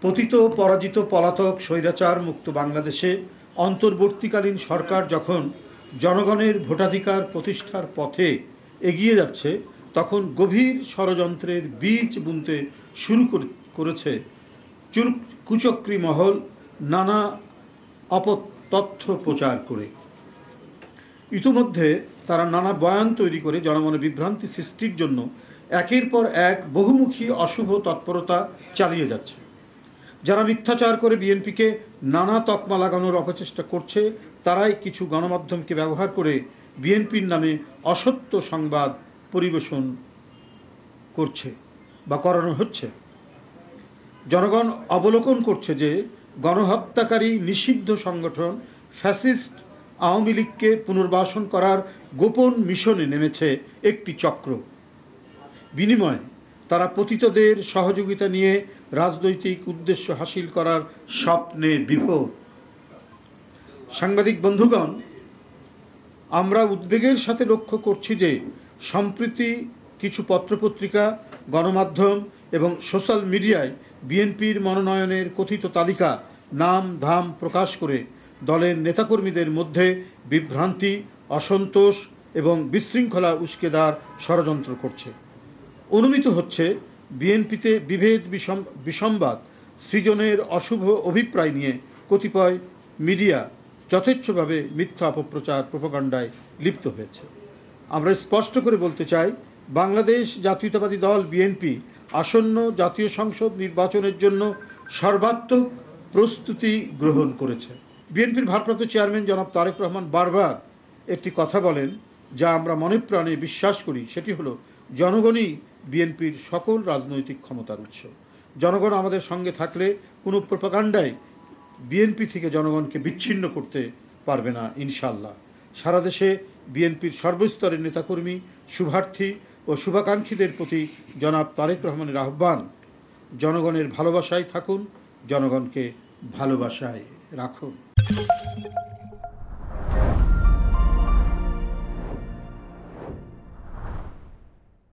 পতিত পরাজিত পলাতক স্বৈরাচার মুক্ত বাংলাদেশে অন্তর্বর্তীকালীন সরকার যখন জনগণের ভোটাধিকার প্রতিষ্ঠার পথে এগিয়ে যাচ্ছে, তখন গভীর ষড়যন্ত্রের বীজ বুনতে শুরু করেছে কুচক্রী মহল নানা অপতথ্য প্রচার করে। ইতিমধ্যে তারা নানা বয়ান তৈরি করে জনমনে বিভ্রান্তি সৃষ্টির জন্য একের পর এক বহুমুখী অশুভ তৎপরতা চালিয়ে যাচ্ছে। যারা মিথ্যাচার করে বিএনপিকে নানা তকমা লাগানোর অপচেষ্টা করছে, তারাই কিছু গণমাধ্যমকে ব্যবহার করে বিএনপির নামে অসত্য সংবাদ পরিবেশন করছে বা করানো হচ্ছে। জনগণ অবলোকন করছে যে গণহত্যাকারী নিষিদ্ধ সংগঠন ফ্যাসিস্ট আওয়ামী লীগকে পুনর্বাসন করার গোপন মিশনে নেমেছে একটি চক্র। বিনিময়ে তারা পতিতদের সহযোগিতা নিয়ে রাজনৈতিক উদ্দেশ্য হাসিল করার স্বপ্নে বিভোর। সাংবাদিক বন্ধুগণ, আমরা উদ্বেগের সাথে লক্ষ্য করছি যে সম্প্রতি কিছু পত্রপত্রিকা, গণমাধ্যম এবং সোশ্যাল মিডিয়ায় বিএনপির মনোনয়নের কথিত তালিকা নাম ধাম প্রকাশ করে দলের নেতাকর্মীদের মধ্যে বিভ্রান্তি, অসন্তোষ এবং বিশৃঙ্খলা উস্কে দেওয়ার ষড়যন্ত্র করছে। অনুমিত হচ্ছে বিএনপিতে বিভেদ বিসম্বাদ সৃজনের অশুভ অভিপ্রায় নিয়ে কতিপয় মিডিয়া যথেচ্ছভাবে মিথ্যা অপপ্রচার প্রোপাগান্ডায় লিপ্ত হয়েছে। আমরা স্পষ্ট করে বলতে চাই, বাংলাদেশ জাতীয়তাবাদী দল বিএনপি আসন্ন জাতীয় সংসদ নির্বাচনের জন্য সর্বাত্মক প্রস্তুতি গ্রহণ করেছে। বিএনপির ভারপ্রাপ্ত চেয়ারম্যান জনাব তারেক রহমান বারবার একটি কথা বলেন, যা আমরা মনে প্রাণে বিশ্বাস করি, সেটি হলো জনগণই বিএনপির সকল রাজনৈতিক ক্ষমতার উৎস। জনগণ আমাদের সঙ্গে থাকলে কোনো প্রোপাগান্ডায় বিএনপি থেকে জনগণকে বিচ্ছিন্ন করতে পারবে না ইনশাল্লাহ। সারা দেশে বিএনপির সর্বস্তরের নেতাকর্মী, শুভার্থী ও শুভাকাঙ্ক্ষীদের প্রতি জনাব তারেক রহমানের আহ্বান, জনগণের ভালোবাসায় থাকুন, জনগণকে ভালোবাসায় রাখুন।